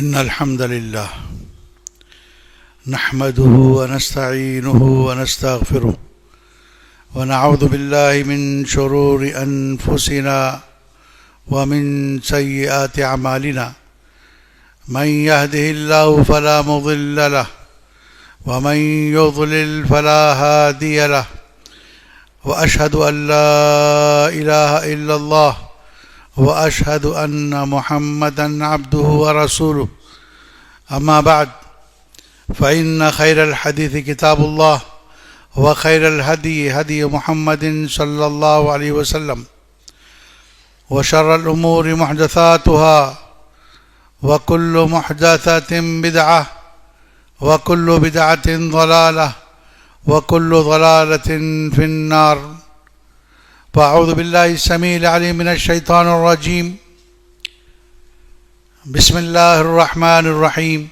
إن الحمد لله نحمده ونستعينه ونستغفره ونعوذ بالله من شرور أنفسنا ومن سيئات أعمالنا من يهده الله فلا مضل له ومن يضلل فلا هادي له وأشهد أن لا إله إلا الله وأشهد أن محمدًا عبده ورسوله أما بعد فإن خير الحديث كتاب الله وخير الهدي هدي محمد صلى الله عليه وسلم وشر الأمور محدثاتها وكل محدثة بدعة وكل بدعة ضلالة وكل ضلالة في النار. فأعوذ بالله السميع العليم من الشيطان الرجيم. بسم الله الرحمن الرحيم.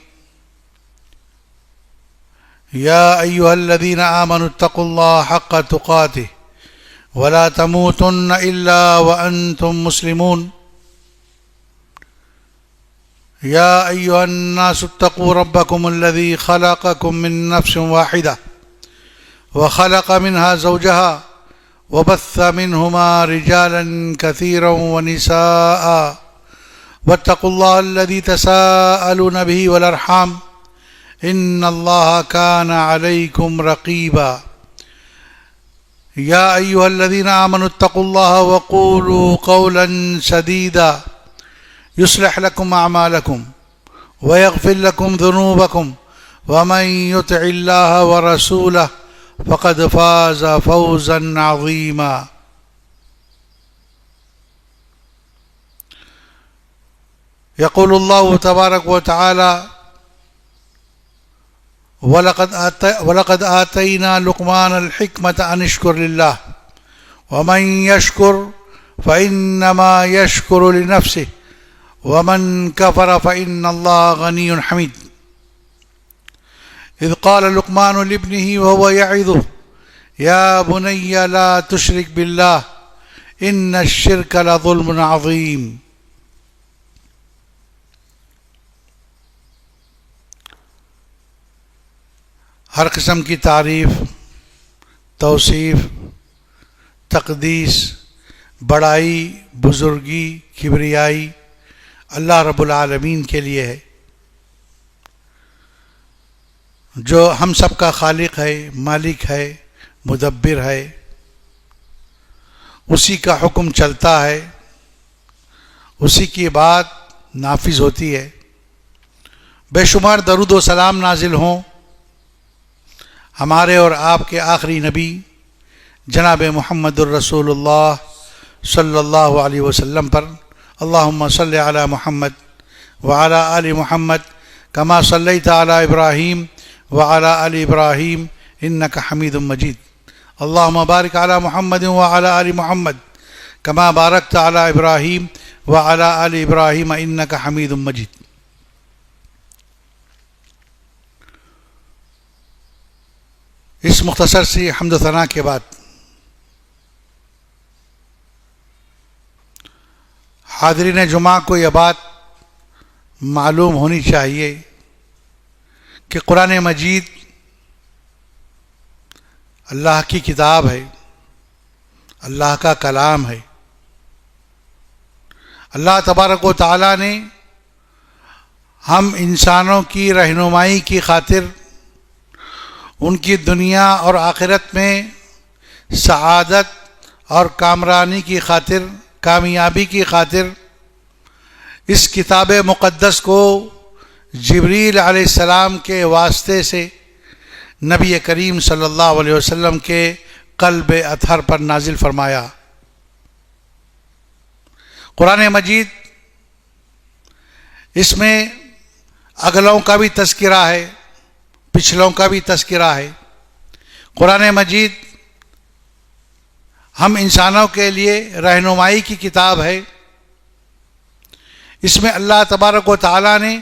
يا أيها الذين آمنوا اتقوا الله حق تقاته ولا تموتن إلا وأنتم مسلمون. يا أيها الناس اتقوا ربكم الذي خلقكم من نفس واحدة وخلق منها زوجها وبث منهما رجالا كثيرا ونساء واتقوا الله الذي تساءلون به والأرحام إن الله كان عليكم رقيبا. يا أيها الذين آمنوا اتقوا الله وقولوا قولا سديدا يصلح لكم أعمالكم ويغفر لكم ذنوبكم ومن يطع الله ورسوله فقد فاز فوزا عظيما. يقول الله تبارك وتعالى ولقد آتينا لقمان الحكمة أن اشكر لله ومن يشكر فإنما يشكر لنفسه ومن كفر فإن الله غني حميد. إذ قال لقمان لابنه وهو يعظه يا بني لا تشرك بالله إن الشرك لظلم عظيم. ہر قسم کی تعریف، توصیف، تقدیس، بڑائی، بزرگی، کبریائی اللہ رب العالمین کے لیے ہے، جو ہم سب کا خالق ہے، مالک ہے، مدبر ہے. اسی کا حکم چلتا ہے، اسی کی بات نافذ ہوتی ہے. بے شمار درود و سلام نازل ہوں ہمارے اور آپ کے آخری نبی جناب محمد الرسول اللہ صلی اللہ علیہ وسلم پر. اللہم صلی علی محمد وعلی آل محمد کما صلیت علی ابراہیم وعلی آل ابراہیم انک حمید مجید. اللہم بارک علی محمد وعلی آل محمد کما بارکت علی ابراہیم وعلی آل ابراہیم انک حمید مجید. اس مختصر سی حمد و ثنا کے بعد حاضرین جمعہ کو یہ بات معلوم ہونی چاہیے کہ قرآن مجید اللہ کی کتاب ہے، اللہ کا کلام ہے. اللہ تبارک و تعالیٰ نے ہم انسانوں کی رہنمائی کی خاطر، ان کی دنیا اور آخرت میں سعادت اور کامرانی کی خاطر، کامیابی کی خاطر اس کتاب مقدس کو جبریل علیہ السلام کے واسطے سے نبی کریم صلی اللہ علیہ وسلم کے قلب اطہر پر نازل فرمایا. قرآن مجید اس میں اگلوں کا بھی تذکرہ ہے، پچھلوں کا بھی تذکرہ ہے. قرآن مجید ہم انسانوں کے لیے رہنمائی کی کتاب ہے. اس میں اللہ تبارک و تعالیٰ نے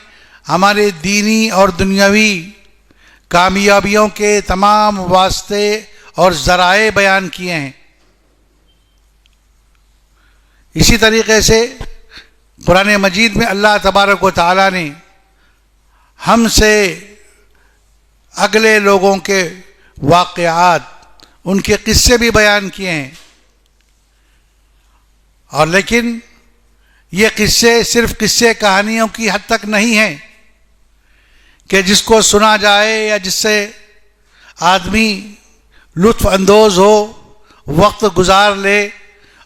ہمارے دینی اور دنیاوی کامیابیوں کے تمام واسطے اور ذرائع بیان کیے ہیں. اسی طریقے سے قرآن مجید میں اللہ تبارک و تعالیٰ نے ہم سے اگلے لوگوں کے واقعات، ان کے قصے بھی بیان کیے ہیں، اور لیکن یہ قصے صرف قصے کہانیوں کی حد تک نہیں ہیں کہ جس کو سنا جائے یا جس سے آدمی لطف اندوز ہو، وقت گزار لے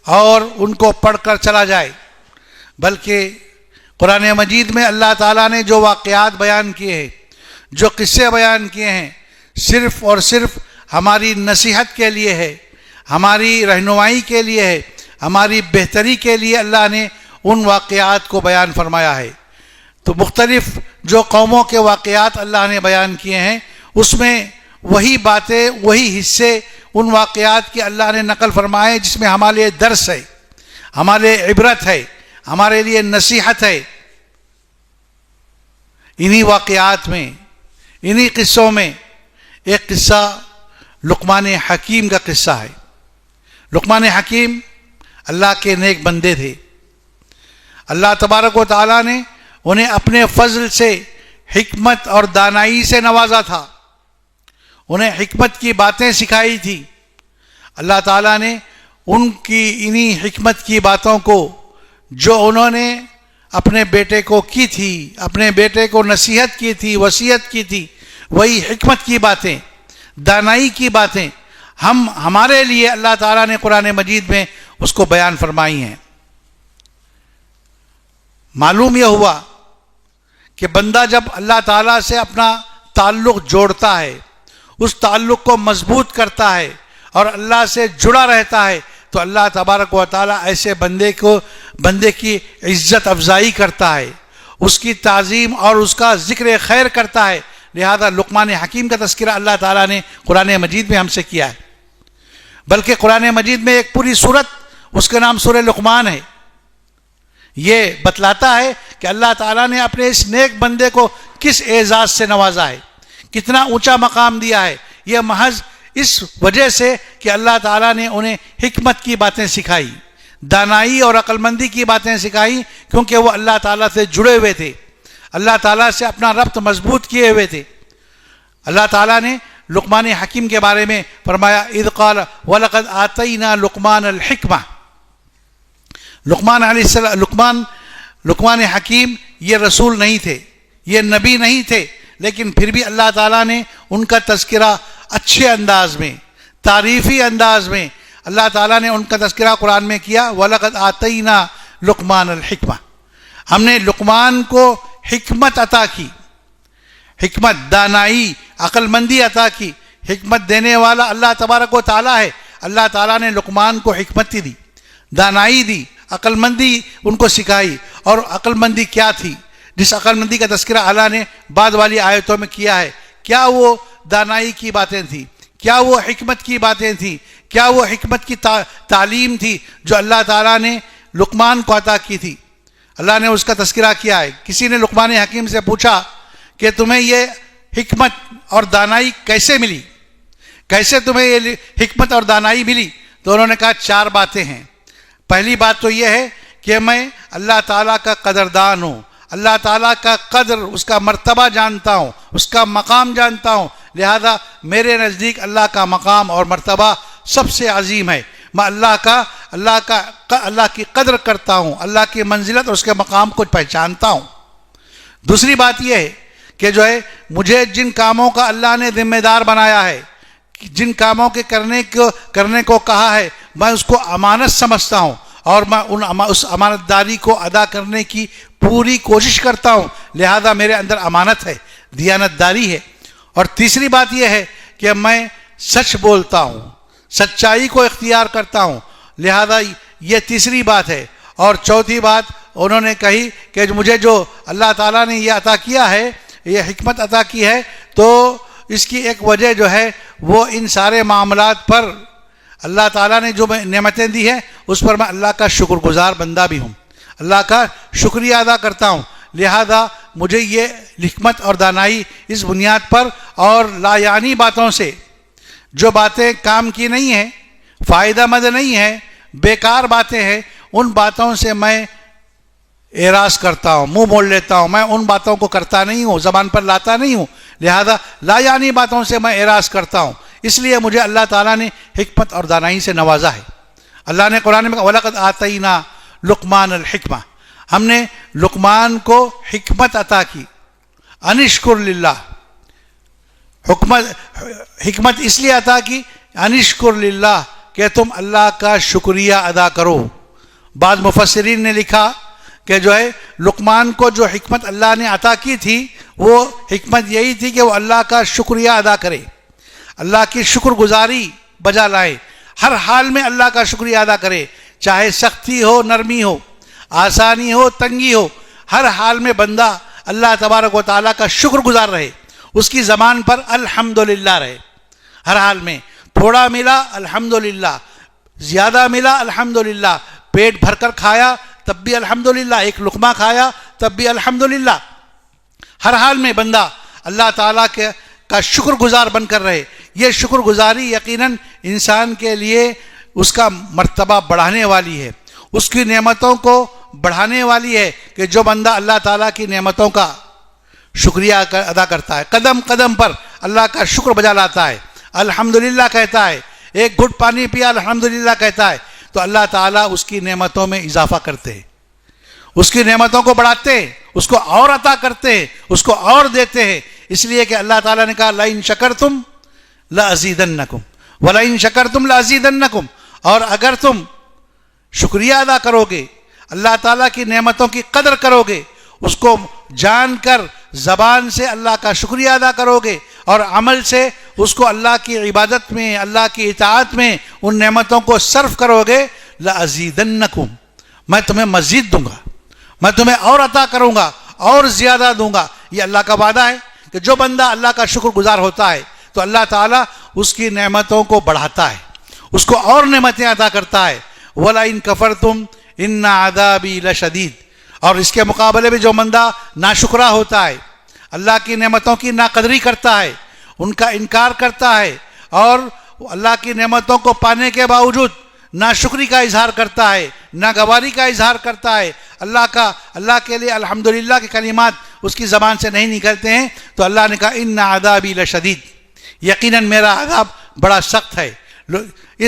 اور ان کو پڑھ کر چلا جائے، بلکہ قرآن مجید میں اللہ تعالیٰ نے جو واقعات بیان کیے ہیں، جو قصے بیان کیے ہیں، صرف اور صرف ہماری نصیحت کے لیے ہے، ہماری رہنمائی کے لیے ہے، ہماری بہتری کے لیے اللہ نے ان واقعات کو بیان فرمایا ہے۔ تو مختلف جو قوموں کے واقعات اللہ نے بیان کیے ہیں، اس میں وہی باتیں، وہی حصے ان واقعات کے اللہ نے نقل فرمائے جس میں ہمارے لیے درس ہے، ہمارے لیے عبرت ہے، ہمارے لیے نصیحت ہے۔ انہی واقعات میں، انہی قصوں میں ایک قصہ لقمان حکیم کا قصہ ہے۔ لقمان حکیم اللہ کے نیک بندے تھے۔ اللہ تبارک و تعالیٰ نے انہیں اپنے فضل سے حکمت اور دانائی سے نوازا تھا، انہیں حکمت کی باتیں سکھائی تھی۔ اللہ تعالیٰ نے ان کی انہی حکمت کی باتوں کو جو انہوں نے اپنے بیٹے کو کی تھی، اپنے بیٹے کو نصیحت کی تھی، وصیت کی تھی، وہی حکمت کی باتیں، دانائی کی باتیں ہمارے لیے اللہ تعالیٰ نے قرآن مجید میں اس کو بیان فرمائی ہیں۔ معلوم یہ ہوا کہ بندہ جب اللہ تعالیٰ سے اپنا تعلق جوڑتا ہے، اس تعلق کو مضبوط کرتا ہے اور اللہ سے جڑا رہتا ہے، تو اللہ تبارک و تعالیٰ ایسے بندے کی عزت افزائی کرتا ہے، اس کی تعظیم اور اس کا ذکر خیر کرتا ہے۔ لہذا لقمان حکیم کا تذکرہ اللہ تعالیٰ نے قرآن مجید میں ہم سے کیا ہے، بلکہ قرآن مجید میں ایک پوری سورت، اس کا نام سورہ لقمان ہے۔ یہ بتلاتا ہے کہ اللہ تعالیٰ نے اپنے اس نیک بندے کو کس اعزاز سے نوازا ہے، کتنا اونچا مقام دیا ہے۔ یہ محض اس وجہ سے کہ اللہ تعالیٰ نے انہیں حکمت کی باتیں سکھائی، دانائی اور عقل مندی کی باتیں سکھائی، کیونکہ وہ اللہ تعالیٰ سے جڑے ہوئے تھے، اللہ تعالیٰ سے اپنا ربط مضبوط کیے ہوئے تھے۔ اللہ تعالیٰ نے لقمان حکیم کے بارے میں فرمایا اذ قال وَلَقَدْ آتَيْنَا لُقْمَانَ الْحِكْمَةَ۔ لقمان حکیم یہ رسول نہیں تھے، یہ نبی نہیں تھے، لیکن پھر بھی اللہ تعالیٰ نے ان کا تذکرہ اچھے انداز میں، تعریفی انداز میں اللہ تعالیٰ نے ان کا تذکرہ قرآن میں کیا۔ وَلَقَدْ آتَيْنَا لُقْمَانَ الْحِكْمَةَ، ہم نے لقمان کو حکمت عطا کی، حکمت، دانائی، عقل مندی عطا کی۔ حکمت دینے والا اللہ تبارک و تعالیٰ ہے۔ اللہ تعالیٰ نے لقمان کو حکمت دی، دانائی دی، عقل مندی ان کو سکھائی۔ اور عقل مندی کیا تھی، جس عقل مندی کا تذکرہ اللہ نے بعد والی آیتوں میں کیا ہے؟ کیا وہ دانائی کی باتیں تھیں؟ کیا وہ حکمت کی باتیں تھیں؟ کیا وہ حکمت کی تعلیم تھی جو اللہ تعالیٰ نے لقمان کو عطا کی تھی؟ اللہ نے اس کا تذکرہ کیا ہے۔ کسی نے لقمان حکیم سے پوچھا کہ تمہیں یہ حکمت اور دانائی کیسے ملی، کیسے تمہیں یہ حکمت اور دانائی ملی؟ تو انہوں نے کہا 4 باتیں ہیں۔ پہلی بات تو یہ ہے کہ میں اللہ تعالیٰ کا قدردان ہوں، اللہ تعالیٰ کا قدر، اس کا مرتبہ جانتا ہوں، اس کا مقام جانتا ہوں، لہذا میرے نزدیک اللہ کا مقام اور مرتبہ سب سے عظیم ہے۔ میں اللہ کی قدر کرتا ہوں، اللہ کی منزلت اور اس کے مقام کو پہچانتا ہوں۔ دوسری بات یہ ہے کہ جو ہے مجھے جن کاموں کا اللہ نے ذمہ دار بنایا ہے، جن کاموں کے کرنے کو کہا ہے، میں اس کو امانت سمجھتا ہوں اور میں اس امانت داری کو ادا کرنے کی پوری کوشش کرتا ہوں، لہذا میرے اندر امانت ہے، دیانت داری ہے۔ اور تیسری بات یہ ہے کہ میں سچ بولتا ہوں، سچائی کو اختیار کرتا ہوں، لہذا یہ تیسری بات ہے۔ اور چوتھی بات انہوں نے کہی کہ مجھے جو اللہ تعالیٰ نے یہ عطا کیا ہے، یہ حکمت عطا کی ہے، تو اس کی ایک وجہ جو ہے وہ ان سارے معاملات پر اللہ تعالیٰ نے جو نعمتیں دی ہیں اس پر میں اللہ کا شکر گزار بندہ بھی ہوں، اللہ کا شکریہ ادا کرتا ہوں، لہذا مجھے یہ حکمت اور دانائی اس بنیاد پر اور لا یعنی باتوں سے، جو باتیں کام کی نہیں ہیں، فائدہ مند نہیں ہیں، بیکار باتیں ہیں، ان باتوں سے میں اعراض کرتا ہوں، منہ موڑ لیتا ہوں، میں ان باتوں کو کرتا نہیں ہوں، زبان پر لاتا نہیں ہوں، لہذا لا یعنی باتوں سے میں اعراض کرتا ہوں، اس لیے مجھے اللہ تعالیٰ نے حکمت اور دانائی سے نوازا ہے۔ اللہ نے قرآن میں کہا وَلَقَدْ آتَيْنَا لُقْمَانَ الْحِکْمَةَ، ہم نے لقمان کو حکمت عطا کی، انشکر للہ، حکمت اس لیے عطا کی انشکر للہ کہ تم اللہ کا شکریہ ادا کرو۔ بعض مفسرین نے لکھا کہ جو ہے لقمان کو جو حکمت اللہ نے عطا کی تھی وہ حکمت یہی تھی کہ وہ اللہ کا شکریہ ادا کرے، اللہ کی شکر گزاری بجا لائے، ہر حال میں اللہ کا شکریہ ادا کرے، چاہے سختی ہو نرمی ہو، آسانی ہو تنگی ہو، ہر حال میں بندہ اللہ تبارک و تعالیٰ کا شکر گزار رہے، اس کی زبان پر الحمدللہ رہے، ہر حال میں تھوڑا ملا الحمدللہ، زیادہ ملا الحمدللہ، پیٹ بھر کر کھایا تب بھی الحمدللہ، ایک لقمہ کھایا تب بھی الحمدللہ، ہر حال میں بندہ اللہ تعالیٰ کا شکر گزار بن کر رہے۔ یہ شکر گزاری یقیناً انسان کے لیے اس کا مرتبہ بڑھانے والی ہے، اس کی نعمتوں کو بڑھانے والی ہے کہ جو بندہ اللہ تعالیٰ کی نعمتوں کا شکریہ ادا کرتا ہے، قدم قدم پر اللہ کا شکر بجا لاتا ہے، الحمدللہ کہتا ہے، ایک گھٹ پانی پیا الحمدللہ کہتا ہے، تو اللہ تعالیٰ اس کی نعمتوں میں اضافہ کرتے ہیں، اس کی نعمتوں کو بڑھاتے ہیں، اس کو اور عطا کرتے ہیں، اس کو اور دیتے ہیں، اس لیے کہ اللہ تعالیٰ نے کہا لَإِن شَكَرْتُمْ لَأَزِيدَنَّكُمْ وَلَإِن شَكَرْتُمْ لَأَزِيدَنَّكُمْ، اور اگر تم شکریہ ادا کرو گے، اللہ تعالیٰ کی نعمتوں کی قدر کرو گے، اس کو جان کر زبان سے اللہ کا شکریہ ادا کرو گے اور عمل سے اس کو اللہ کی عبادت میں، اللہ کی اطاعت میں ان نعمتوں کو صرف کرو گے، لَأَزِيدَنَّكُمْ، میں تمہیں مزید دوں گا، میں تمہیں اور عطا کروں گا، اور زیادہ دوں گا۔ یہ اللہ کا وعدہ ہے کہ جو بندہ اللہ کا شکر گزار ہوتا ہے تو اللہ تعالیٰ اس کی نعمتوں کو بڑھاتا ہے، اس کو اور نعمتیں عطا کرتا ہے۔ وَلَئِن كَفَرْتُمْ إِنَّ عَذَابِي لَشَدِيدٌ، اور اس کے مقابلے میں جو بندہ ناشکرا ہوتا ہے، اللہ کی نعمتوں کی ناقدری کرتا ہے، ان کا انکار کرتا ہے اور اللہ کی نعمتوں کو پانے کے باوجود ناشکری کا اظہار کرتا ہے، ناگواری کا اظہار کرتا ہے، اللہ کے لیے الحمدللہ کے کلمات اس کی زبان سے نہیں نکلتے ہیں، تو اللہ نے کہا ان عذابی لشدید، یقیناً میرا عذاب بڑا سخت ہے۔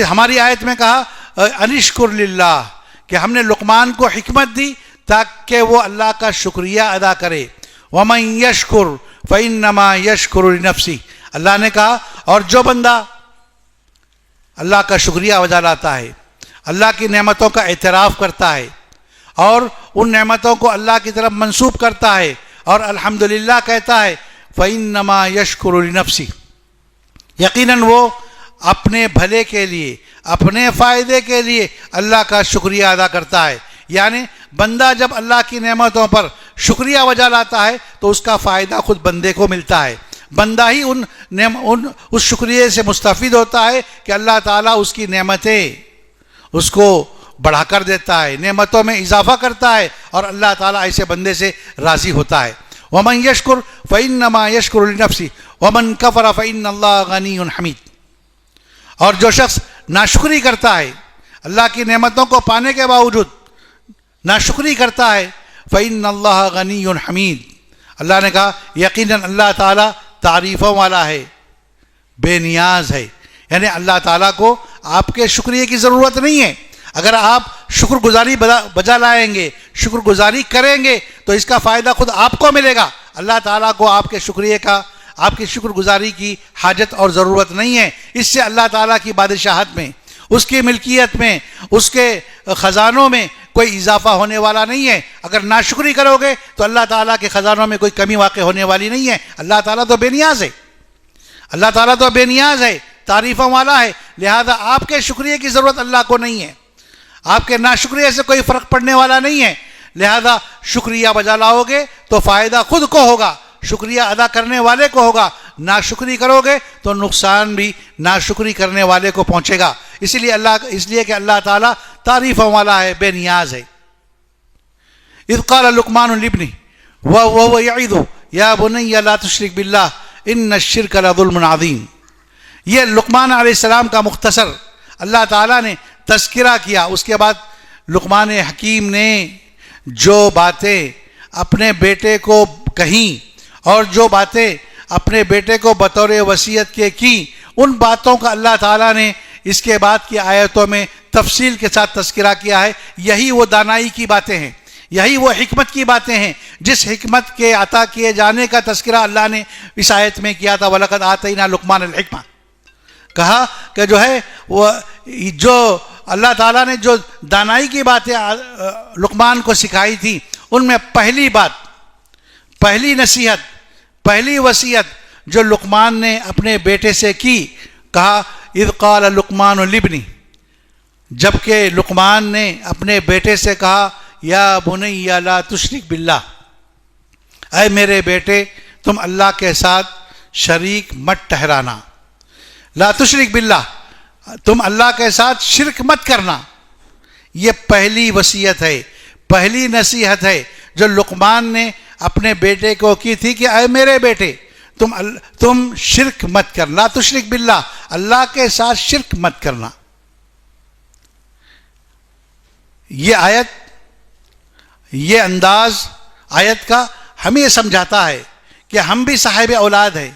ہماری آیت میں کہا انشکر للہ، کہ ہم نے لقمان کو حکمت دی تاکہ وہ اللہ کا شکریہ ادا کرے۔ وَمَن يَشْكُرْ فَإِنَّمَا يَشْكُرُ لِنَفْسِهِ، اللہ نے کہا اور جو بندہ اللہ کا شکریہ بجا لاتا ہے، اللہ کی نعمتوں کا اعتراف کرتا ہے اور ان نعمتوں کو اللہ کی طرف منسوب کرتا ہے اور الحمدللہ کہتا ہے، فَإِنَّمَا يَشْكُرُ لِنَفْسِهِ، یقیناً وہ اپنے بھلے کے لیے، اپنے فائدے کے لیے اللہ کا شکریہ ادا کرتا ہے۔ یعنی بندہ جب اللہ کی نعمتوں پر شکریہ بجا لاتا ہے تو اس کا فائدہ خود بندے کو ملتا ہے، بندہ ہی اس شکریہ سے مستفید ہوتا ہے کہ اللہ تعالیٰ اس کی نعمتیں اس کو بڑھا کر دیتا ہے، نعمتوں میں اضافہ کرتا ہے اور اللہ تعالیٰ ایسے بندے سے راضی ہوتا ہے۔ وَمَن يَشْكُرْ فَإِنَّمَا يَشْكُرُ لِنَفْسِهِ وَمَن كَفَرَ فَإِنَّ اللَّهَ غَنِيٌّ حَمِيدٌ، اور جو شخص ناشکری کرتا ہے، اللہ کی نعمتوں کو پانے کے باوجود ناشکری کرتا ہے، فَإِنَّ اللَّهَ غَنِيٌّ حَمِيدٌ، اللہ نے کہا یقیناً اللہ تعالیٰ تعریفوں والا ہے، بے نیاز ہے، یعنی اللہ تعالیٰ کو آپ کے شکریہ کی ضرورت نہیں ہے۔ اگر آپ شکر گزاری بجا لائیں گے، شکر گزاری کریں گے تو اس کا فائدہ خود آپ کو ملے گا، اللہ تعالیٰ کو آپ کے شکریہ کا، آپ کی شکر گزاری کی حاجت اور ضرورت نہیں ہے۔ اس سے اللہ تعالیٰ کی بادشاہت میں، اس کی ملکیت میں، اس کے خزانوں میں کوئی اضافہ ہونے والا نہیں ہے۔ اگر ناشکری کرو گے تو اللہ تعالیٰ کے خزانوں میں کوئی کمی واقع ہونے والی نہیں ہے۔ اللہ تعالیٰ تو بے نیاز ہے، اللہ تعالیٰ تو بے نیاز ہے، تعریفوں والا ہے، لہذا آپ کے شکریہ کی ضرورت اللہ کو نہیں ہے، آپ کے ناشکریہ سے کوئی فرق پڑنے والا نہیں ہے، لہذا شکریہ بجا لاؤ گے تو فائدہ خود کو ہوگا، شکریہ ادا کرنے والے کو ہوگا، ناشکری کرو گے تو نقصان بھی ناشکری کرنے والے کو پہنچے گا۔ اس لیے کہ اللہ تعالیٰ تعریفوں والا ہے، بے نیاز ہے۔ اذ قال لقمان لابنه وهو يعظه يا بني لا تشرك بالله ان الشرك لظلم عظيم، یہ لقمان علیہ السلام کا مختصر اللہ تعالیٰ نے تذکرہ کیا۔ اس کے بعد لقمان حکیم نے جو باتیں اپنے بیٹے کو کہیں اور جو باتیں اپنے بیٹے کو بطور وصیت کے کی، ان باتوں کا اللہ تعالیٰ نے اس کے بعد کی آیتوں میں تفصیل کے ساتھ تذکرہ کیا ہے۔ یہی وہ دانائی کی باتیں ہیں، یہی وہ حکمت کی باتیں ہیں جس حکمت کے عطا کیے جانے کا تذکرہ اللہ نے اس آیت میں کیا تھا۔ وَلَقَدْ آتَيْنَا لُقْمَانَ الْحِكْمَةَ، کہا کہ جو ہے وہ جو اللہ تعالیٰ نے جو دانائی کی باتیں لقمان کو سکھائی تھی، ان میں پہلی بات، پہلی نصیحت، پہلی وصیت جو لقمان نے اپنے بیٹے سے کی، کہا اذ قال لقمان لابنہ، جبکہ لقمان نے اپنے بیٹے سے کہا یا بنی لا تشرک باللہ، اے میرے بیٹے تم اللہ کے ساتھ شریک مت ٹھہرانا، لا تشرک باللہ، تم اللہ کے ساتھ شرک مت کرنا۔ یہ پہلی وصیت ہے، پہلی نصیحت ہے جو لقمان نے اپنے بیٹے کو کی تھی کہ اے میرے بیٹے تم شرک مت کرنا، لا تشرک باللہ، اللہ کے ساتھ شرک مت کرنا۔ یہ آیت، یہ انداز آیت کا ہمیں یہ سمجھاتا ہے کہ ہم بھی صاحب اولاد ہیں،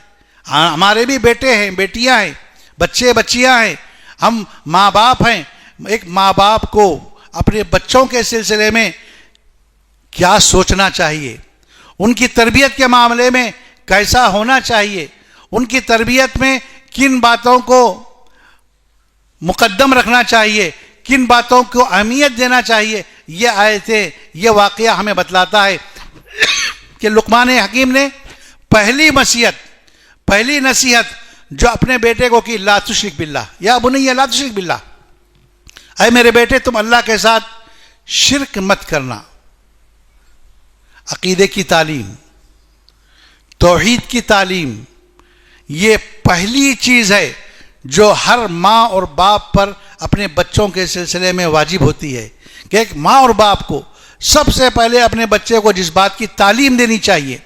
ہمارے بھی بیٹے ہیں، بیٹیاں ہیں، بچے بچیاں ہیں، ہم ماں باپ ہیں۔ ایک ماں باپ کو اپنے بچوں کے سلسلے میں کیا سوچنا چاہیے، ان کی تربیت کے معاملے میں کیسا ہونا چاہیے، ان کی تربیت میں کن باتوں کو مقدم رکھنا چاہیے، کن باتوں کو اہمیت دینا چاہیے، یہ آیتیں، یہ واقعہ ہمیں بتلاتا ہے کہ لقمان حکیم نے پہلی وصیت، پہلی نصیحت جو اپنے بیٹے کو کی، لا تشرک باللہ، یا بنی لا تشرک باللہ، اے میرے بیٹے تم اللہ کے ساتھ شرک مت کرنا۔ عقیدے کی تعلیم، توحید کی تعلیم، یہ پہلی چیز ہے جو ہر ماں اور باپ پر اپنے بچوں کے سلسلے میں واجب ہوتی ہے کہ ایک ماں اور باپ کو سب سے پہلے اپنے بچے کو جس بات کی تعلیم دینی چاہیے،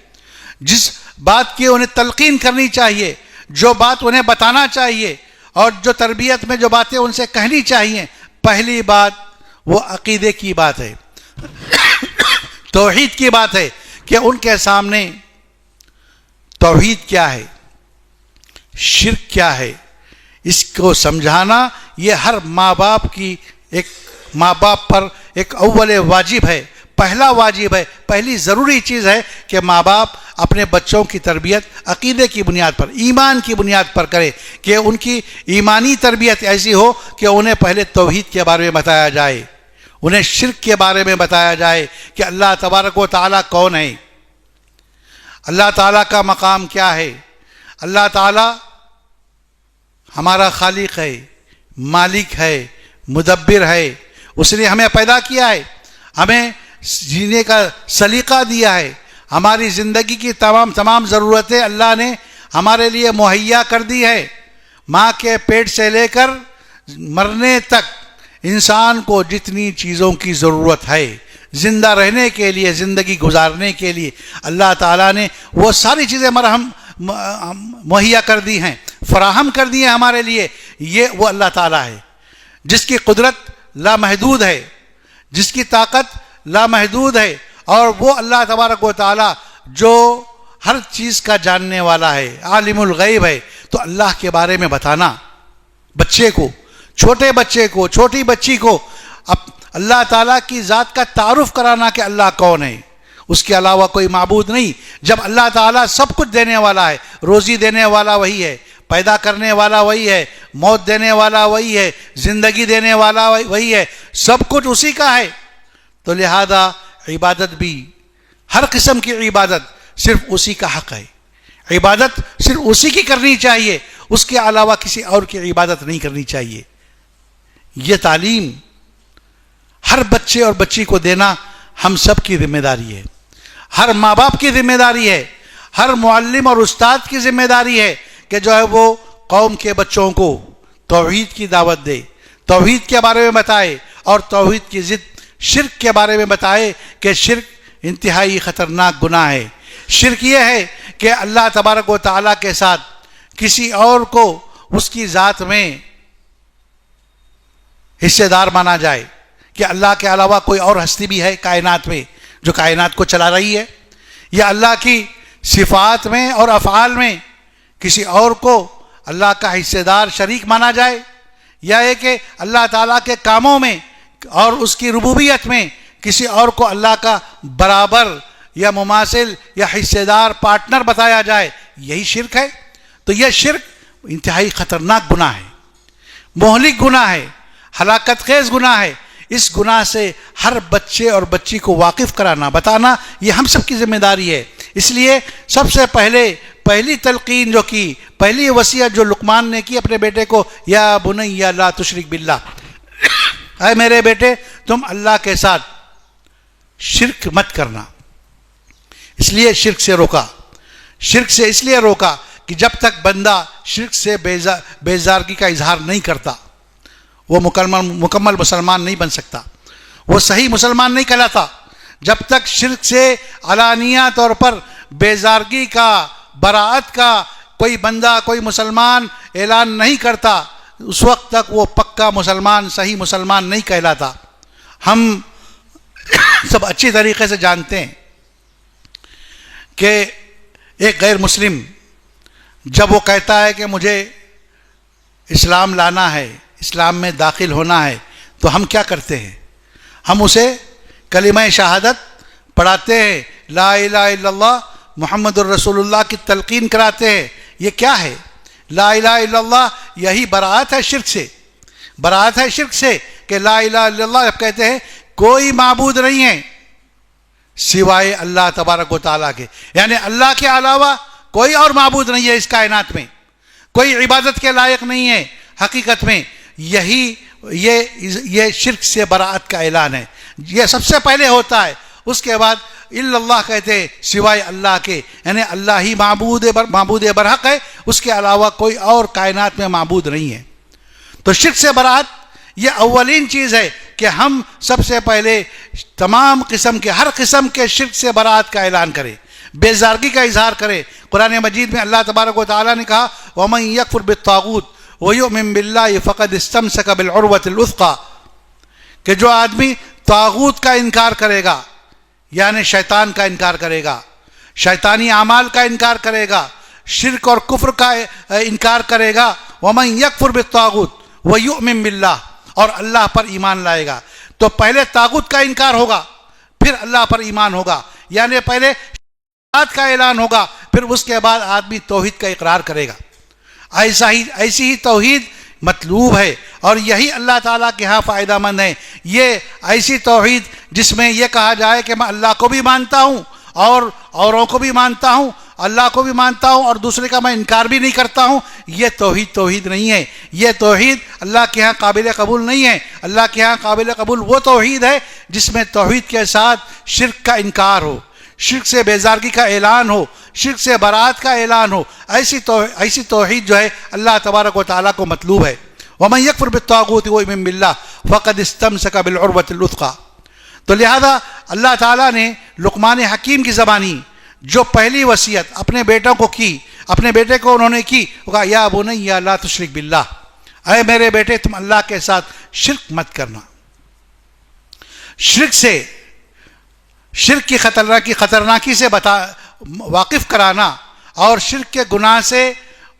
جس بات کی انہیں تلقین کرنی چاہیے، جو بات انہیں بتانا چاہیے اور جو تربیت میں جو باتیں ان سے کہنی چاہیے، پہلی بات وہ عقیدے کی بات ہے، توحید کی بات ہے کہ ان کے سامنے توحید کیا ہے، شرک کیا ہے، اس کو سمجھانا یہ ہر ماں باپ کی، ایک ماں باپ پر ایک اول واجب ہے، پہلا واجب ہے، پہلی ضروری چیز ہے کہ ماں باپ اپنے بچوں کی تربیت عقیدے کی بنیاد پر، ایمان کی بنیاد پر کرے، کہ ان کی ایمانی تربیت ایسی ہو کہ انہیں پہلے توحید کے بارے میں بتایا جائے، انہیں شرک کے بارے میں بتایا جائے کہ اللہ تبارک و تعالیٰ کون ہے، اللہ تعالیٰ کا مقام کیا ہے، اللہ تعالیٰ ہمارا خالق ہے، مالک ہے، مدبر ہے، اس نے ہمیں پیدا کیا ہے، ہمیں جینے کا سلیقہ دیا ہے، ہماری زندگی کی تمام ضرورتیں اللہ نے ہمارے لیے مہیا کر دی ہے۔ ماں کے پیٹ سے لے کر مرنے تک انسان کو جتنی چیزوں کی ضرورت ہے زندہ رہنے کے لیے، زندگی گزارنے کے لیے، اللہ تعالیٰ نے وہ ساری چیزیں مہیا کر دی ہیں، فراہم کر دی ہیں ہمارے لیے۔ یہ وہ اللہ تعالیٰ ہے جس کی قدرت لامحدود ہے، جس کی طاقت لامحدود ہے، اور وہ اللہ تبارک و تعالیٰ جو ہر چیز کا جاننے والا ہے، عالم الغیب ہے۔ تو اللہ کے بارے میں بتانا بچے کو، چھوٹے بچے کو، چھوٹی بچی کو اللہ تعالیٰ کی ذات کا تعارف کرانا کہ اللہ کون ہے، اس کے علاوہ کوئی معبود نہیں۔ جب اللہ تعالیٰ سب کچھ دینے والا ہے، روزی دینے والا وہی ہے، پیدا کرنے والا وہی ہے، موت دینے والا وہی ہے، زندگی دینے والا وہی ہے، سب کچھ اسی کا ہے، تو لہذا عبادت بھی، ہر قسم کی عبادت صرف اسی کا حق ہے، عبادت صرف اسی کی کرنی چاہیے، اس کے علاوہ کسی اور کی عبادت نہیں کرنی چاہیے۔ یہ تعلیم ہر بچے اور بچی کو دینا ہم سب کی ذمہ داری ہے، ہر ماں باپ کی ذمہ داری ہے، ہر معلم اور استاد کی ذمہ داری ہے کہ جو ہے وہ قوم کے بچوں کو توحید کی دعوت دے، توحید کے بارے میں بتائے، اور توحید کی ضد شرک کے بارے میں بتائے کہ شرک انتہائی خطرناک گناہ ہے۔ شرک یہ ہے کہ اللہ تبارک و تعالیٰ کے ساتھ کسی اور کو اس کی ذات میں حصے دار مانا جائے، کہ اللہ کے علاوہ کوئی اور ہستی بھی ہے کائنات میں، جو کائنات کو چلا رہی ہے، یا اللہ کی صفات میں اور افعال میں کسی اور کو اللہ کا حصے دار شریک مانا جائے، یا یہ کہ اللہ تعالیٰ کے کاموں میں اور اس کی ربوبیت میں کسی اور کو اللہ کا برابر یا مماثل یا حصے دار پارٹنر بتایا جائے، یہی شرک ہے۔ تو یہ شرک انتہائی خطرناک گناہ ہے، مہلک گناہ ہے، ہلاکت خیز گناہ ہے۔ اس گناہ سے ہر بچے اور بچی کو واقف کرانا، بتانا، یہ ہم سب کی ذمہ داری ہے۔ اس لیے سب سے پہلی تلقین جو کی، پہلی وصیت جو لقمان نے کی اپنے بیٹے کو، یا بنی لا تشرک باللہ، اے میرے بیٹے تم اللہ کے ساتھ شرک مت کرنا۔ اس لیے شرک سے روکا، شرک سے اس لیے روکا کہ جب تک بندہ شرک سے بیزارگی کا اظہار نہیں کرتا وہ مکمل مسلمان نہیں بن سکتا، وہ صحیح مسلمان نہیں کہلاتا۔ جب تک شرک سے علانیہ طور پر بیزارگی کا، براءت کا کوئی بندہ، کوئی مسلمان اعلان نہیں کرتا، اس وقت تک وہ پکا مسلمان، صحیح مسلمان نہیں کہلاتا۔ ہم سب اچھی طریقے سے جانتے ہیں کہ ایک غیر مسلم جب وہ کہتا ہے کہ مجھے اسلام لانا ہے، اسلام میں داخل ہونا ہے، تو ہم کیا کرتے ہیں؟ ہم اسے کلمہ شہادت پڑھاتے ہیں، لا الہ الا اللہ محمد الرسول اللہ کی تلقین کراتے ہیں۔ یہ کیا ہے؟ لا الہ الا اللہ، یہی براءت ہے شرک سے، براءت ہے شرک سے کہ لا الہ الا اللہ جب کہتے ہیں کوئی معبود نہیں ہے سوائے اللہ تبارک و تعالیٰ کے، یعنی اللہ کے علاوہ کوئی اور معبود نہیں ہے اس کائنات میں، کوئی عبادت کے لائق نہیں ہے حقیقت میں۔ یہ شرک سے براءت کا اعلان ہے، یہ سب سے پہلے ہوتا ہے۔ اس کے بعد الا اللہ کہتے ہیں، سوائے اللہ کے، یعنی اللہ ہی معبود برحق ہے، اس کے علاوہ کوئی اور کائنات میں معبود نہیں ہے۔ تو شرک سے براءت یہ اولین چیز ہے کہ ہم سب سے پہلے تمام قسم کے، ہر قسم کے شرک سے براءت کا اعلان کریں، بیزارگی کا اظہار کریں۔ قرآن مجید میں اللہ تبارک و تعالیٰ نے کہا وَمَن يَكْفُرْ بِالطَّاغُوتِ وَيُؤْمِن بِاللَّهِ فَقَدِ اسْتَمْسَكَ بِالْعُرْوَةِ الْوُثْقَىٰ، کہ جو آدمی طاغوت کا انکار کرے گا، یعنی شیطان کا انکار کرے گا، شیطانی اعمال کا انکار کرے گا، شرک اور کفر کا انکار کرے گا، وَمَن يَكْفُرْ بِالطَّاغُوتِ وَيُؤْمِن بِاللَّهِ، اور اللہ پر ایمان لائے گا۔ تو پہلے طاغوت کا انکار ہوگا، پھر اللہ پر ایمان ہوگا، یعنی پہلے کا اعلان ہوگا، پھر اس کے بعد آدمی توحید کا اقرار کرے گا۔ ایسی ہی توحید مطلوب ہے، اور یہی اللہ تعالیٰ کے ہاں فائدہ مند ہے۔ یہ ایسی توحید جس میں یہ کہا جائے کہ میں اللہ کو بھی مانتا ہوں اور اوروں کو بھی مانتا ہوں، اللہ کو بھی مانتا ہوں اور دوسرے کا میں انکار بھی نہیں کرتا ہوں، یہ توحید نہیں ہے۔ یہ توحید اللہ کے ہاں قابل قبول نہیں ہے۔ اللہ کے ہاں قابل قبول وہ توحید ہے جس میں توحید کے ساتھ شرک کا انکار ہو، شرک سے بیزارگی کا اعلان ہو، شرک سے براءت کا اعلان ہو۔ ایسی توحید جو ہے اللہ تبارک و تعالیٰ کو مطلوب ہے۔ وَمَن يَكْفُرْ بِالطَّاغُوتِ وَيُؤْمِن بِاللَّهِ فَقَدِ اسْتَمْسَكَ بِالْعُرْوَةِ الْوُثْقَىٰ۔ تو لہذا اللہ تعالیٰ نے لقمان حکیم کی زبانی جو پہلی وصیت اپنے بیٹوں کو کی، اپنے بیٹے کو انہوں نے کی، وہ کہا یا بنی لا تشرک باللہ، اے میرے بیٹے تم اللہ کے ساتھ شرک مت کرنا۔ شرک کی خطرناکی سے واقف کرانا اور شرک کے گناہ سے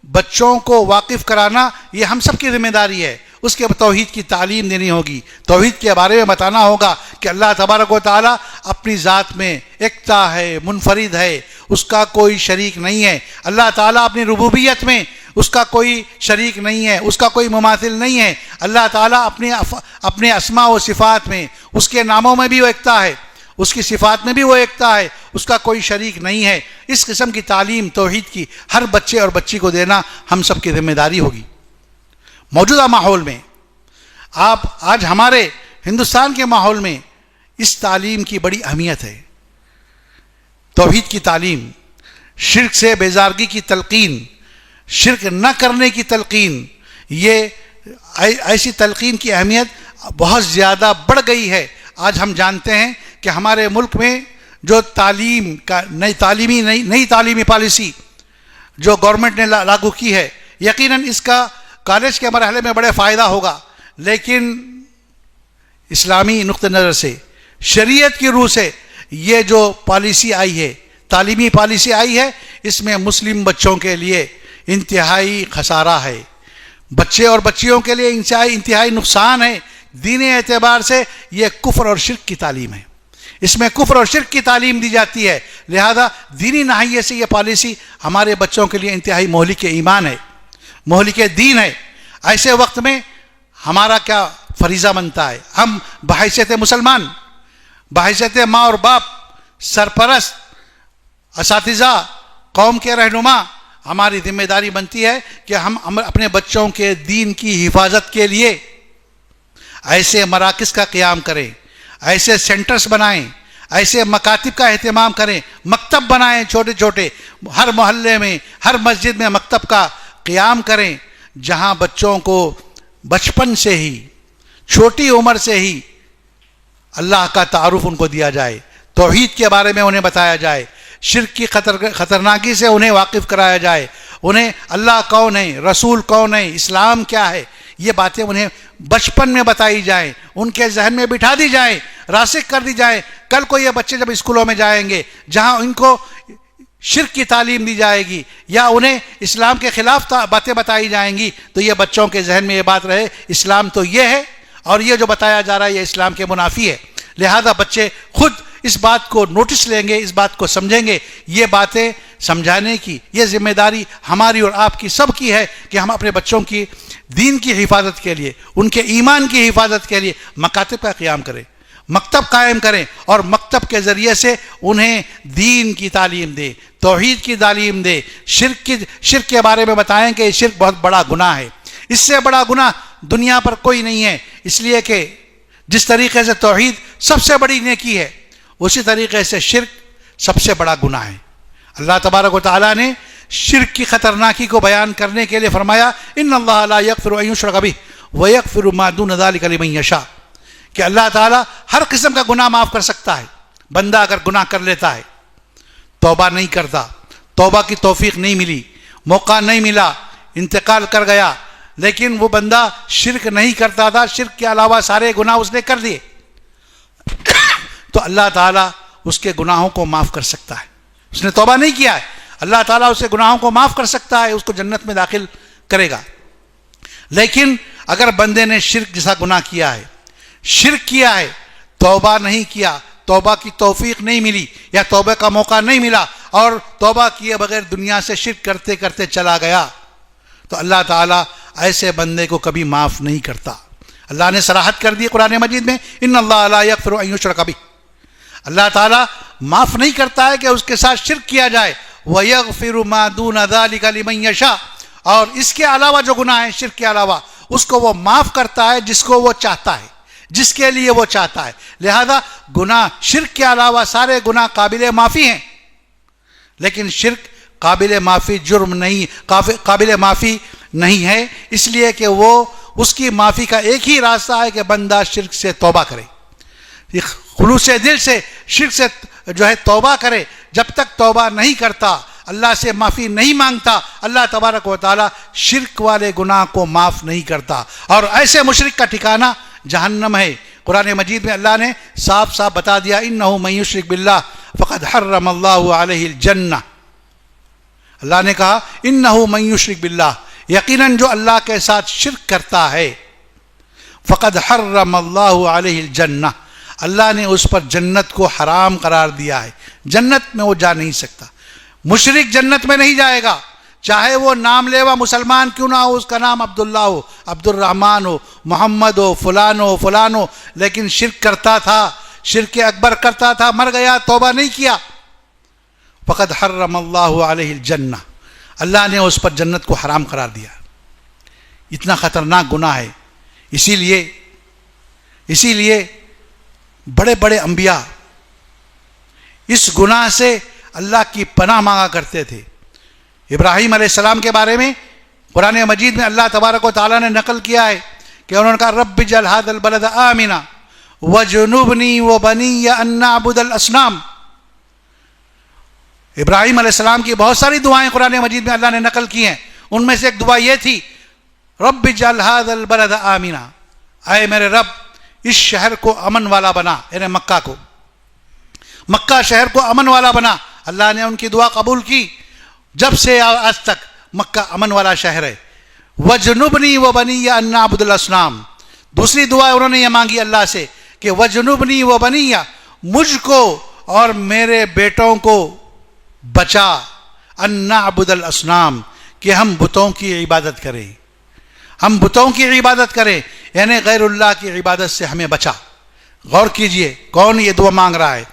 بچوں کو واقف کرانا، یہ ہم سب کی ذمہ داری ہے۔ اس کے توحید کی تعلیم دینی ہوگی، توحید کے بارے میں بتانا ہوگا کہ اللہ تبارک و تعالیٰ اپنی ذات میں یکتا ہے، منفرد ہے، اس کا کوئی شریک نہیں ہے۔ اللہ تعالیٰ اپنی ربوبیت میں اس کا کوئی شریک نہیں ہے، اس کا کوئی مماثل نہیں ہے۔ اللہ تعالیٰ اپنے اسماء و صفات میں، اس کے ناموں میں بھی وہ یکتا ہے، اس کی صفات میں بھی وہ یکتا ہے، اس کا کوئی شریک نہیں ہے۔ اس قسم کی تعلیم توحید کی ہر بچے اور بچی کو دینا ہم سب کی ذمہ داری ہوگی۔ موجودہ ماحول میں آج ہمارے ہندوستان کے ماحول میں اس تعلیم کی بڑی اہمیت ہے۔ توحید کی تعلیم، شرک سے بیزارگی کی تلقین، شرک نہ کرنے کی تلقین، یہ ایسی تلقین کی اہمیت بہت زیادہ بڑھ گئی ہے۔ آج ہم جانتے ہیں کہ ہمارے ملک میں جو تعلیم کا نئی تعلیمی پالیسی جو گورنمنٹ نے لاگو کی ہے، یقیناً اس کا کالج کے مرحلے میں بڑے فائدہ ہوگا، لیکن اسلامی نقطہ نظر سے، شریعت کی روح سے یہ جو پالیسی آئی ہے، تعلیمی پالیسی آئی ہے، اس میں مسلم بچوں کے لیے انتہائی خسارہ ہے، بچے اور بچیوں کے لیے انتہائی نقصان ہے۔ دینی اعتبار سے یہ کفر اور شرک کی تعلیم ہے، اس میں کفر اور شرک کی تعلیم دی جاتی ہے، لہذا دینی ناحیے سے یہ پالیسی ہمارے بچوں کے لیے انتہائی مہلک ایمان ہے، مہلک دین ہے۔ ایسے وقت میں ہمارا کیا فریضہ بنتا ہے؟ ہم بحیثیت مسلمان، بحیثیت ماں اور باپ، سرپرست، اساتذہ، قوم کے رہنما، ہماری ذمہ داری بنتی ہے کہ ہم اپنے بچوں کے دین کی حفاظت کے لیے ایسے مراکز کا قیام کریں، ایسے سینٹرز بنائیں، ایسے مکاتب کا اہتمام کریں، مکتب بنائیں چھوٹے چھوٹے، ہر محلے میں، ہر مسجد میں مکتب کا قیام کریں، جہاں بچوں کو بچپن سے ہی، چھوٹی عمر سے ہی اللہ کا تعارف ان کو دیا جائے، توحید کے بارے میں انہیں بتایا جائے، شرک کی خطرناکی سے انہیں واقف کرایا جائے، انہیں اللہ کون ہے، رسول کون ہے، اسلام کیا ہے، یہ باتیں انہیں بچپن میں بتائی جائیں، ان کے ذہن میں بٹھا دی جائیں، راسخ کر دی جائیں۔ کل کو یہ بچے جب اسکولوں میں جائیں گے جہاں ان کو شرک کی تعلیم دی جائے گی یا انہیں اسلام کے خلاف باتیں بتائی جائیں گی، تو یہ بچوں کے ذہن میں یہ بات رہے اسلام تو یہ ہے اور یہ جو بتایا جا رہا ہے یہ اسلام کے منافی ہے۔ لہذا بچے خود اس بات کو نوٹس لیں گے، اس بات کو سمجھیں گے۔ یہ باتیں سمجھانے کی یہ ذمہ داری ہماری اور آپ کی سب کی ہے کہ ہم اپنے بچوں کی دین کی حفاظت کے لیے، ان کے ایمان کی حفاظت کے لیے مکاتب کا قیام کریں، مکتب قائم کریں اور مکتب کے ذریعے سے انہیں دین کی تعلیم دیں، توحید کی تعلیم دیں، شرک کے بارے میں بتائیں کہ یہ شرک بہت بڑا گناہ ہے، اس سے بڑا گناہ دنیا پر کوئی نہیں ہے، اس لیے کہ جس طریقے سے توحید سب سے بڑی نیکی ہے اسی طریقے سے شرک سب سے بڑا گناہ ہے۔ اللہ تبارک و تعالیٰ نے شرک کی خطرناکی کو بیان کرنے کے لیے فرمایا ان اللہ لا یغفر ان یشرک بہ ویغفر ما دون ذلک لمن یشاء، کہ اللہ تعالیٰ ہر قسم کا گناہ معاف کر سکتا ہے۔ بندہ اگر گناہ کر لیتا ہے، توبہ نہیں کرتا، توبہ کی توفیق نہیں ملی، موقع نہیں ملا، انتقال کر گیا، لیکن وہ بندہ شرک نہیں کرتا تھا، شرک کے علاوہ سارے گناہ اس نے کر دیے، تو اللہ تعالیٰ اس کے گناہوں کو معاف کر سکتا ہے۔ اس نے توبہ نہیں کیا ہے، اللہ تعالیٰ اس کے گناہوں کو معاف کر سکتا ہے، اس کو جنت میں داخل کرے گا۔ لیکن اگر بندے نے شرک جیسا گناہ کیا ہے، شرک کیا ہے، توبہ نہیں کیا، توبہ کی توفیق نہیں ملی یا توبہ کا موقع نہیں ملا اور توبہ کیے بغیر دنیا سے شرک کرتے کرتے چلا گیا، تو اللہ تعالیٰ ایسے بندے کو کبھی معاف نہیں کرتا۔ اللہ نے صراحت کر دی قرآن مجید میں ان اللہ لا یغفر ان یشرک بہ، اللہ تعالیٰ معاف نہیں کرتا ہے کہ اس کے ساتھ شرک کیا جائے، وَيَغْفِرُ مَا دُونَ ذَلِكَ لِمَن يَشَاءُ، اور اس کے علاوہ جو گناہ ہے شرک کے علاوہ اس کو وہ معاف کرتا ہے جس کو وہ چاہتا ہے، جس کے لیے وہ چاہتا ہے۔ لہذا گناہ شرک کے علاوہ سارے گناہ قابل معافی ہیں، لیکن شرک قابل معافی جرم نہیں، قابل معافی نہیں ہے، اس لیے کہ وہ اس کی معافی کا ایک ہی راستہ ہے کہ بندہ شرک سے توبہ کرے، خلوص دل سے شرک سے جو ہے توبہ کرے۔ جب تک توبہ نہیں کرتا، اللہ سے معافی نہیں مانگتا، اللہ تبارک و تعالی شرک والے گناہ کو معاف نہیں کرتا، اور ایسے مشرک کا ٹھکانہ جہنم ہے۔ قرآن مجید میں اللہ نے صاف صاف بتا دیا انہ من یشرک باللہ فقد حرم اللہ علیہ الجنہ، اللہ نے کہا انہ من یشرک باللہ، یقیناً جو اللہ کے ساتھ شرک کرتا ہے، فقد حرم اللہ علیہ الجنہ، اللہ نے اس پر جنت کو حرام قرار دیا ہے، جنت میں وہ جا نہیں سکتا۔ مشرک جنت میں نہیں جائے گا، چاہے وہ نام لیوا مسلمان کیوں نہ ہو، اس کا نام عبداللہ ہو، عبد الرحمن ہو، محمد ہو، فلان ہو، لیکن شرک کرتا تھا، شرک اکبر کرتا تھا، مر گیا، توبہ نہیں کیا، فقد حرم اللہ علیہ الجنہ، اللہ نے اس پر جنت کو حرام قرار دیا۔ اتنا خطرناک گناہ ہے، اسی لیے بڑے بڑے انبیاء اس گناہ سے اللہ کی پناہ مانگا کرتے تھے۔ ابراہیم علیہ السلام کے بارے میں قرآن مجید میں اللہ تبارک و تعالیٰ نے نقل کیا ہے کہ انہوں نے کہا رب اجعل ھذا البلد آمنا وجنبنی وبنی ان نعبد الاصنام۔ ابراہیم علیہ السلام کی بہت ساری دعائیں قرآن مجید میں اللہ نے نقل کی ہیں، ان میں سے ایک دعا یہ تھی رب اجعل ھذا البلد آمنا، اے میرے رب اس شہر کو امن والا بنا، یعنی مکہ کو، مکہ شہر کو امن والا بنا. اللہ نے ان کی دعا قبول کی. جب سے آج تک مکہ امن والا شہر ہے. وَجْنُبْنِي وَبَنِيَّ أَن نَّعْبُدَ الْأَصْنَامَ. دوسری دعا انہوں نے یہ مانگی اللہ سے کہ وَجْنُبْنِي وَبَنِيَّ، مجھ کو اور میرے بیٹوں کو بچا، أَن نَّعْبُدَ الْأَصْنَامَ، کہ ہم بتوں کی عبادت کریں. ہم بتوں کی عبادت کریں، یعنی غیر اللہ کی عبادت سے ہمیں بچا. غور کیجئے کون یہ دعا مانگ رہا ہے؟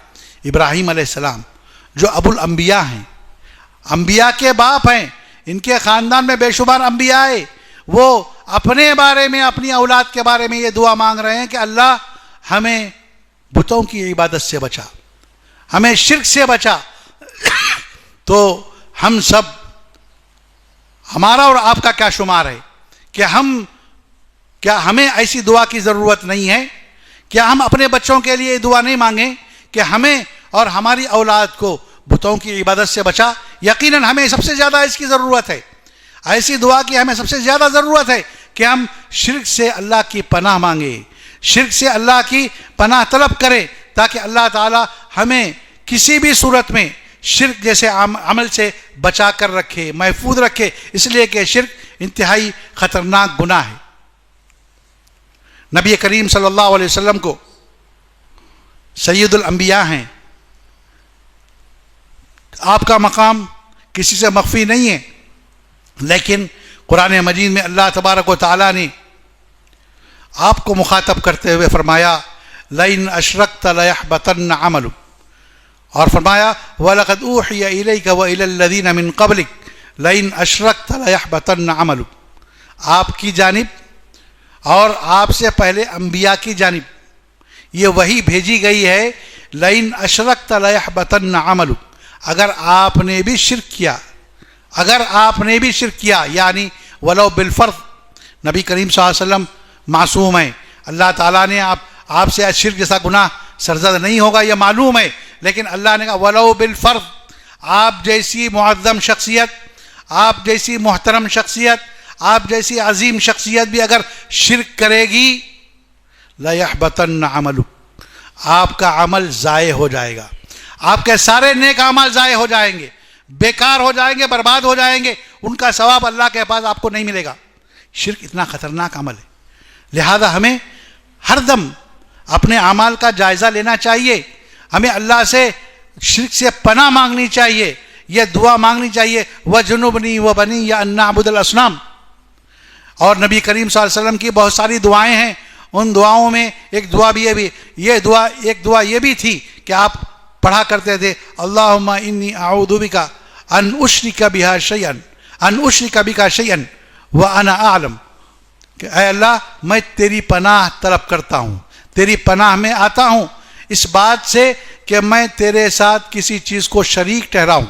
ابراہیم علیہ السلام، جو ابو الانبیاء ہیں، انبیاء کے باپ ہیں. ان کے خاندان میں بے شمار انبیاء ہیں. وہ اپنے بارے میں، اپنی اولاد کے بارے میں یہ دعا مانگ رہے ہیں کہ اللہ ہمیں بتوں کی عبادت سے بچا، ہمیں شرک سے بچا. تو ہم سب، ہمارا اور آپ کا کیا شمار ہے کہ کیا ہمیں ایسی دعا کی ضرورت نہیں ہے؟ کیا ہم اپنے بچوں کے لیے دعا نہیں مانگیں کہ ہمیں اور ہماری اولاد کو بتوں کی عبادت سے بچا؟ یقیناً ہمیں سب سے زیادہ اس کی ضرورت ہے. ایسی دعا کی ہمیں سب سے زیادہ ضرورت ہے کہ ہم شرک سے اللہ کی پناہ مانگیں، شرک سے اللہ کی پناہ طلب کریں، تاکہ اللہ تعالی ہمیں کسی بھی صورت میں شرک جیسے عمل سے بچا کر رکھے، محفوظ رکھے. اس لیے کہ شرک انتہائی خطرناک گناہ ہے. نبی کریم صلی اللہ علیہ وسلم کو سید الانبیاء ہیں. آپ کا مقام کسی سے مخفی نہیں ہے، لیکن قرآن مجید میں اللہ تبارک و تعالیٰ نے آپ کو مخاطب کرتے ہوئے فرمایا لَإِنْ أَشْرَكْتَ لَيَحْبَطَنَّ عَمَلُكَ، اور فرمایا وَلَقَدْ أُوحِيَ إِلَيْكَ وَإِلَى الَّذِينَ مِنْ قَبْلِكَ لَإِنْ أَشْرَكْتَ لَيَحْبَطَنَّ عَمَلُكَ. آپ کی جانب اور آپ سے پہلے انبیاء کی جانب یہ وحی بھیجی گئی ہے لَإِنْ أَشْرَكْتَ لَيَحْبَطَنَّ عَمَلُكَ. اگر آپ نے بھی شرک کیا، اگر آپ نے بھی شرک کیا، یعنی ولو بالفرض. نبی کریم صلی اللہ علیہ وسلم معصوم ہیں، اللہ تعالیٰ نے آپ سے شرک جیسا گناہ سرزد نہیں ہوگا یہ معلوم ہے، لیکن اللہ نے کہا ولو بالفرض. آپ جیسی معظم شخصیت، آپ جیسی محترم شخصیت، آپ جیسی عظیم شخصیت بھی اگر شرک کرے گی لَيَحْبَطَنَّ عَمَلُكَ، آپ کا عمل ضائع ہو جائے گا. آپ کے سارے نیک اعمال ضائع ہو جائیں گے، بیکار ہو جائیں گے، برباد ہو جائیں گے. ان کا ثواب اللہ کے پاس آپ کو نہیں ملے گا. شرک اتنا خطرناک عمل ہے، لہذا ہمیں ہر دم اپنے اعمال کا جائزہ لینا چاہیے. ہمیں اللہ سے شرک سے پناہ مانگنی چاہیے، یہ دعا مانگنی چاہیے وَجْنُبْنِي وَبَنِيَّ أَن نَّعْبُدَ الْأَصْنَامَ. اور نبی کریم صلی اللہ علیہ وسلم کی بہت ساری دعائیں ہیں. ان دعاؤں میں ایک دعا یہ بھی تھی کہ آپ پڑھا کرتے تھے اللہم انی اعوذ بک ان اشرک بک شیئا وانا اعلم، کہ اے اللہ میں تیری پناہ طلب کرتا ہوں، تیری پناہ میں آتا ہوں اس بات سے کہ میں تیرے ساتھ کسی چیز کو شریک ٹھہراؤں،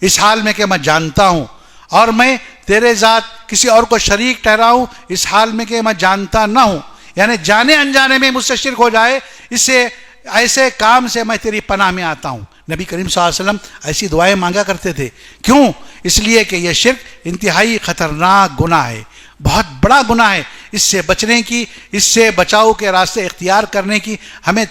اس حال میں کہ میں جانتا ہوں، اور میں تیرے ساتھ کسی اور کو شریک ٹھہراؤں اس حال میں کہ میں جانتا نہ ہوں. یعنی جانے انجانے میں مجھ سے شرک ہو جائے، اس سے ایسے کام سے میں تیری پناہ میں آتا ہوں. نبی کریم صلی اللہ علیہ وسلم ایسی دعائیں مانگا کرتے تھے. کیوں؟ اس لیے کہ یہ شرک انتہائی خطرناک گناہ ہے، بہت بڑا گناہ ہے. اس سے بچنے کی، اس سے بچاؤ کے راستے اختیار کرنے کی ہمیں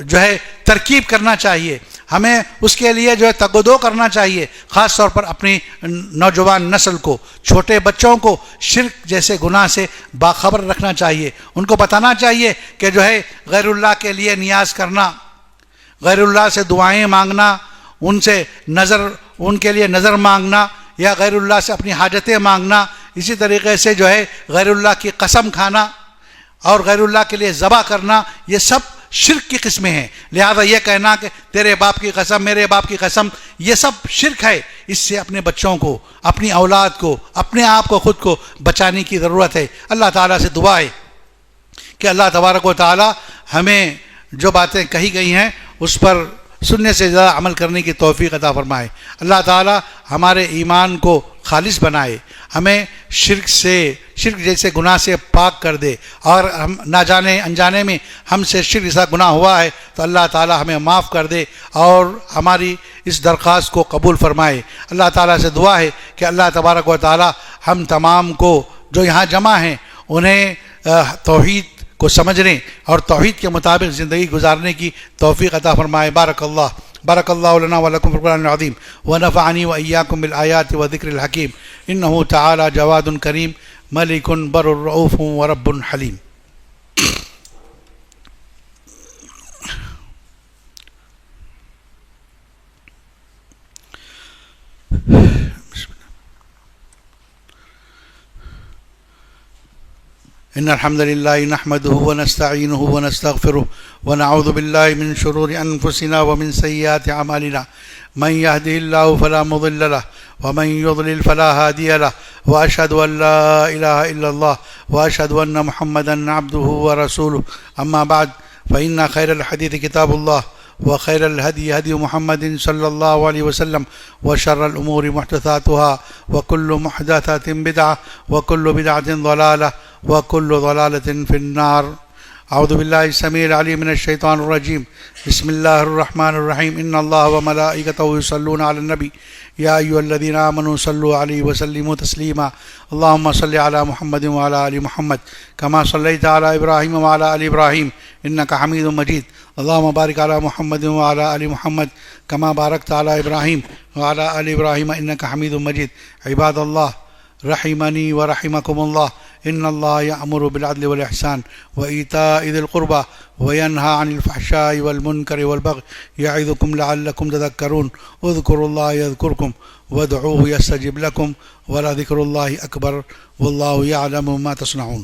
جو ہے ترکیب کرنا چاہیے. ہمیں اس کے لیے جو ہے تگ و دو کرنا چاہیے، خاص طور پر اپنی نوجوان نسل کو، چھوٹے بچوں کو شرک جیسے گناہ سے باخبر رکھنا چاہیے. ان کو بتانا چاہیے کہ جو ہے غیر اللہ کے لیے نیاز کرنا، غیر اللہ سے دعائیں مانگنا، ان کے لیے نظر مانگنا یا غیر اللہ سے اپنی حاجتیں مانگنا، اسی طریقے سے جو ہے غیر اللہ کی قسم کھانا اور غیر اللہ کے لیے ذبح کرنا، یہ سب شرک کی قسمیں ہیں. لہذا یہ کہنا کہ تیرے باپ کی قسم، میرے باپ کی قسم، یہ سب شرک ہے. اس سے اپنے بچوں کو، اپنی اولاد کو، اپنے آپ کو، خود کو بچانے کی ضرورت ہے. اللہ تعالیٰ سے دعا ہے کہ اللہ تبارک و تعالیٰ ہمیں جو باتیں کہی گئی ہیں اس پر سننے سے زیادہ عمل کرنے کی توفیق عطا فرمائے. اللہ تعالیٰ ہمارے ایمان کو خالص بنائے، ہمیں شرک جیسے گناہ سے پاک کر دے، اور ہم نہ جانے انجانے میں ہم سے شرک جیسا گناہ ہوا ہے تو اللہ تعالیٰ ہمیں معاف کر دے اور ہماری اس درخواست کو قبول فرمائے. اللہ تعالیٰ سے دعا ہے کہ اللہ تبارک و تعالیٰ ہم تمام کو جو یہاں جمع ہیں انہیں توحید کو سمجھنے اور توحید کے مطابق زندگی گزارنے کی توفیق عطا فرمائے۔ بارک اللہ لنا ولکم فی القرآن العظیم ونفعنی وإیاکم بالآیات وذکر الحکیم انہ تعالی جواد کریم ملک بر رؤوف ورب حلیم۔ إن الحمد لله نحمده ونستعينه ونستغفره ونعوذ بالله من شرور أنفسنا ومن سيئات أعمالنا من يهده الله فلا مضل له ومن يضلل فلا هادي له وأشهد أن لا إله إلا الله وأشهد أن محمدا عبده ورسوله أما بعد فإن خير الحديث كتاب الله وخير الهدي هدي محمد صلى الله عليه وسلم وشر الأمور محدثاتها وكل محدثة بدعة وكل بدعة ضلالة وكل ضلالة في النار۔ أعوذ بالله السميع العليم من الشيطان الرجيم، بسم الله الرحمن الرحيم، إن الله وملائكته يصلون على النبي يا أيها الذين آمنوا صلوا عليه وسلموا تسليما، اللهم صل على محمد وعلى آل محمد كما صليت على إبراهيم وعلى آل إبراهيم إنك حميد مجيد، اللهم بارك على محمد وعلى آل محمد كما باركت على إبراهيم وعلى آل إبراهيم إنك حميد مجيد۔ عباد الله رحمني ورحمكم الله، إن الله يأمر بالعدل والإحسان وإيتاء ذي القربى وينهى عن الفحشاء والمنكر والبغي يعظكم لعلكم تذكرون، اذكروا الله يذكركم وادعوه يستجب لكم ولذكر الله أكبر والله يعلم ما تصنعون۔